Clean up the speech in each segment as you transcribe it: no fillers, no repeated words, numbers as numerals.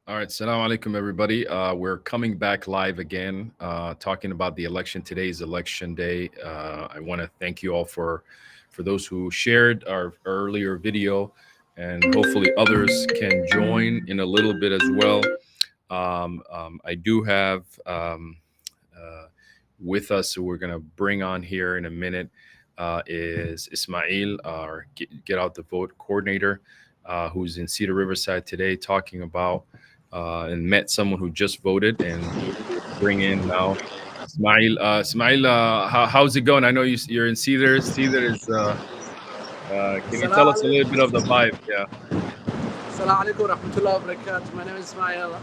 All right, salam alaikum, everybody. We're coming back live again, talking about the election. Today's election day. I want to thank you all for those who shared our earlier video, and hopefully others can join in a little bit as well. I do have uh, with us, who we're going to bring on here in a minute, is Ismail, our Get Out the Vote coordinator, who's in Cedar Riverside today, talking about and met someone who just voted, and bring in now Ismail. Ismail, how's it going? I know you're in Cedar. Cedar is. Can you tell Salam us a little bit of the alaikum. vibe? Yeah. Salam alaikum rahmatullah wa barakatuh. My name is Ismail.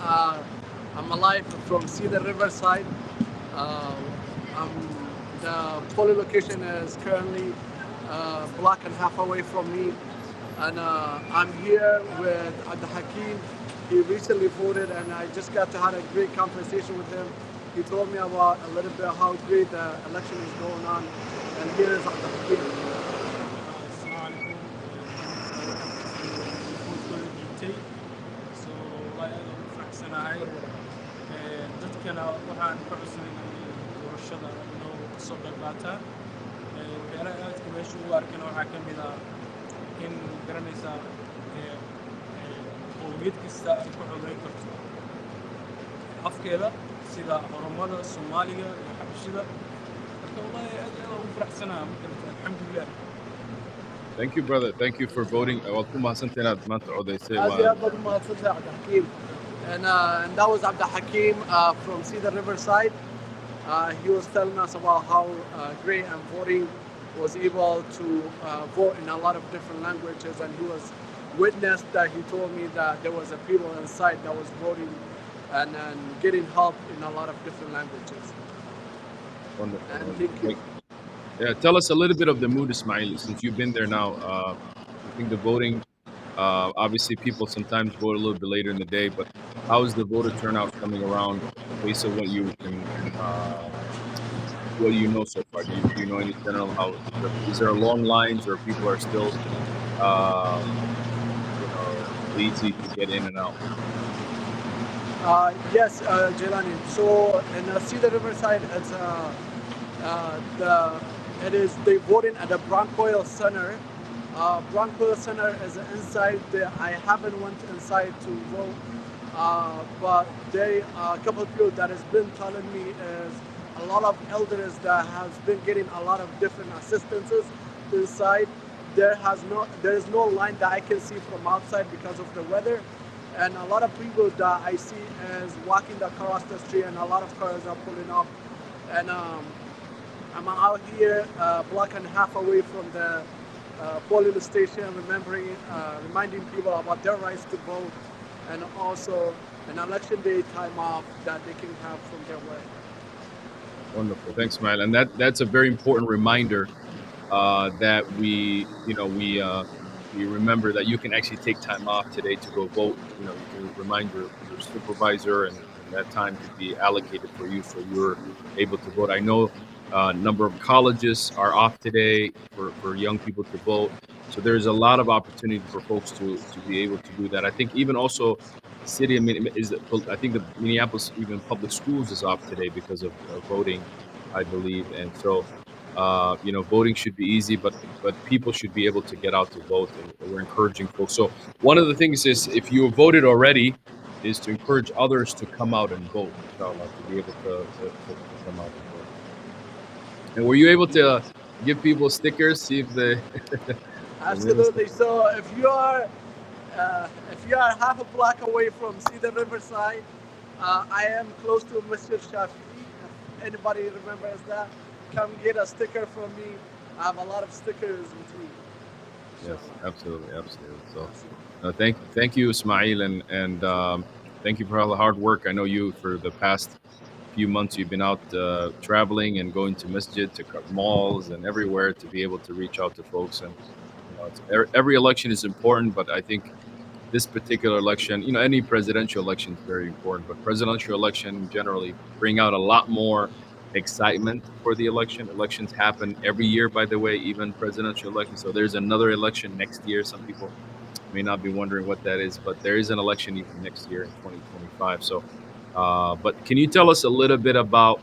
I'm alive from Cedar Riverside. Uh, I'm, the polling location is currently a block and a half away from me. And I'm here with Abdul Hakim. He recently voted, and I just got to have a great conversation with him. He told me about a little bit how great the election is going on. And here is Abdul Hakim. Assalamualaikum. Foodkooda dhiibtay so wallahi aad ugu faraxsanahay dadkana waxaan ka codsanayna inay doorashada inoo kasoo qayb qaataan waxyaalaha aadka meesha ugu arkana waxaa ka mid ah in garanaysaa qowmiyad kasta ay ku codayn karto afkeeda sida oromada soomaaliga iyo xabashida marka wallahi aad ugu faraxsanahay marka alxamdulilah. Thank you, brother. Thank you for voting. Well, kuma hasanteen aad maanta codaysay. As you have Abdul Hakim. And that was Abdul Hakim from Cedar Riverside. He was telling us about how great and voting was able to vote in a lot of different languages, and he was witnessed that he told me that there was a people inside that was voting and getting help in a lot of different languages. Wonderful. And thank you. Yeah, tell us a little bit of the mood, Ismail, since you've been there now. I think the voting, obviously, people sometimes vote a little bit later in the day, but how is the voter turnout coming around based on what you can, what do you know so far? Do you know any general how? Is there long lines, or people are still, easy to get in and out? Yes, Jelani. So in Cedar Riverside, the it is they voting at the Broncoil Center. Broncoil Center is inside. I haven't went inside to vote, but a couple of people that has been telling me is a lot of elders that has been getting a lot of different assistances inside. There is no line that I can see from outside because of the weather, and a lot of people that I see is walking across the street, and a lot of cars are pulling up, and I'm out here a block and a half away from the polling station, reminding people about their rights to vote, and also an election day time off that they can have from their work. Wonderful. Thanks, Ismail. And that's a very important reminder that we remember that you can actually take time off today to go vote. You can remind your supervisor, and that time to be allocated for you, so you're able to vote. I know a number of colleges are off today for young people to vote, so there's a lot of opportunity for folks to be able to do that. I think even also city, I think the Minneapolis even public schools is off today because of voting, I believe, and so. Voting should be easy, but people should be able to get out to vote, and we're encouraging folks. So one of the things is, if you voted already, is to encourage others to come out and vote, inshallah, to be able to come out and vote. And were you able to give people stickers? See if they. Absolutely. So if you are half a block away from Cedar Riverside, I am close to Mr. Shafi. If anybody remembers that, come get a sticker from me. I have a lot of stickers with me. Yes, absolutely. So, thank you, Ismail, and thank you for all the hard work. I know you, for the past few months, you've been out traveling and going to masjid, to malls, and everywhere to be able to reach out to folks. And every election is important, but I think this particular election, any presidential election is very important, but presidential election generally bring out a lot more excitement for the election. Elections happen every year, by the way, even presidential elections. So there's another election next year. Some people may not be wondering what that is, but there is an election even next year in 2025. So, but can you tell us a little bit about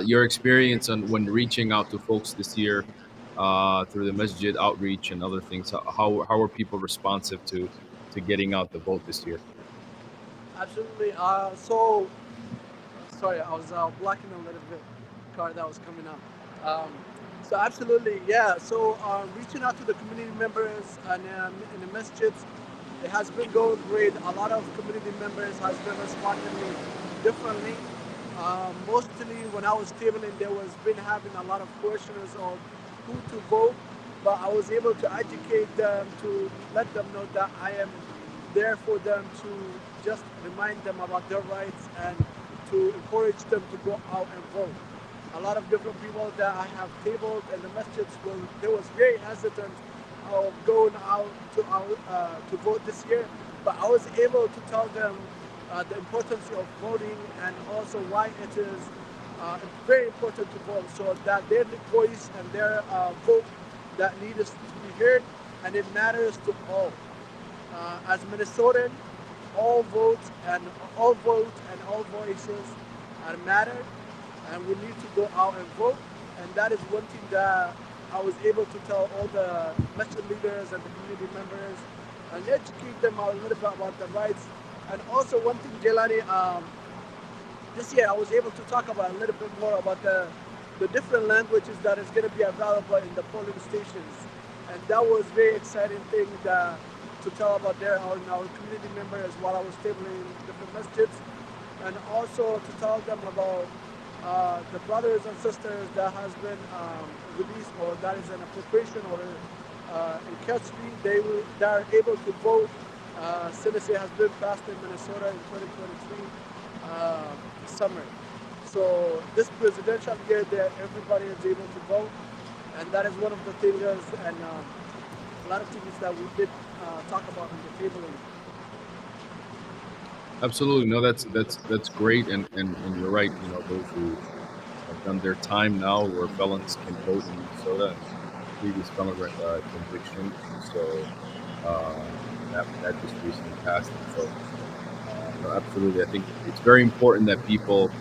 your experience on when reaching out to folks this year through the masjid outreach and other things? How are people responsive to getting out the vote this year? Absolutely. So sorry, I was blocking a little bit car that was coming up. Um, so absolutely, yeah. So reaching out to the community members and in the masjids, it has been going great. A lot of community members has been responding me differently. Mostly when I was tabling, there was been having a lot of questions of who to vote, but I was able to educate them to let them know that I am there for them to just remind them about their rights and to encourage them to go out and vote. A lot of different people that I have tabled in the masjids they was very hesitant of going out to vote this year, but I was able to tell them the importance of voting and also why it is very important to vote, so that their voice and their vote that needs to be heard, and it matters to all. As Minnesotan, all votes and all voices are matter, and we need to go out and vote. And that is one thing that I was able to tell all the metro leaders and the community members and educate them a little bit about the rights. And also one thing, Jelani, this year I was able to talk about a little bit more about the different languages that is going to be available in the polling stations, and that was very exciting thing that, to tell about our community members while I was tabling different masjids, and also to tell them about the brothers and sisters that has been released or that is an appropriation or in custody. They are able to vote since it has been passed in Minnesota in 2023 summer. So this presidential year, that everybody is able to vote, and that is one of the things, and a lot of things that we did talk about in the tabling. Absolutely, no, that's great, and you're right. You know, those who have done their time now, where felons can vote in Minnesota, and previous felon conviction, and so that just recently passed, and so no, absolutely. I think it's very important that people,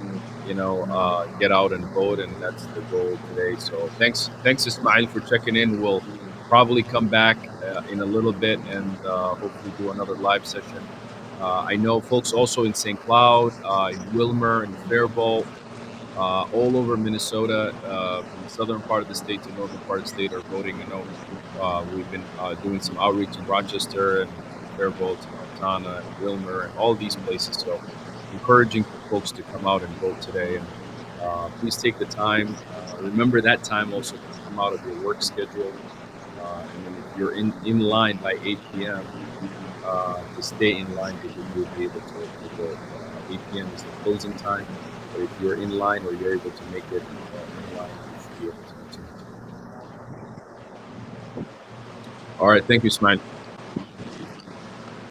get out and vote, and that's the goal today. So thanks, Ismail, for checking in. We'll probably come back in a little bit and hopefully do another live session. I know folks also in St. Cloud, in Wilmer, in Faribault, all over Minnesota, from the southern part of the state to northern part of the state are voting. I know we've been doing some outreach in Rochester and Faribault and Altana and Wilmer and all these places. So encouraging folks to come out and vote today. And please take the time. Remember that time also to come out of your work schedule. And then if you're in line by 8 p.m., to stay in line because you'll be able to vote. 8 p.m. is the closing time. But if you're in line or you're able to make it in line, you should be able to continue. All right. Thank you, Smile.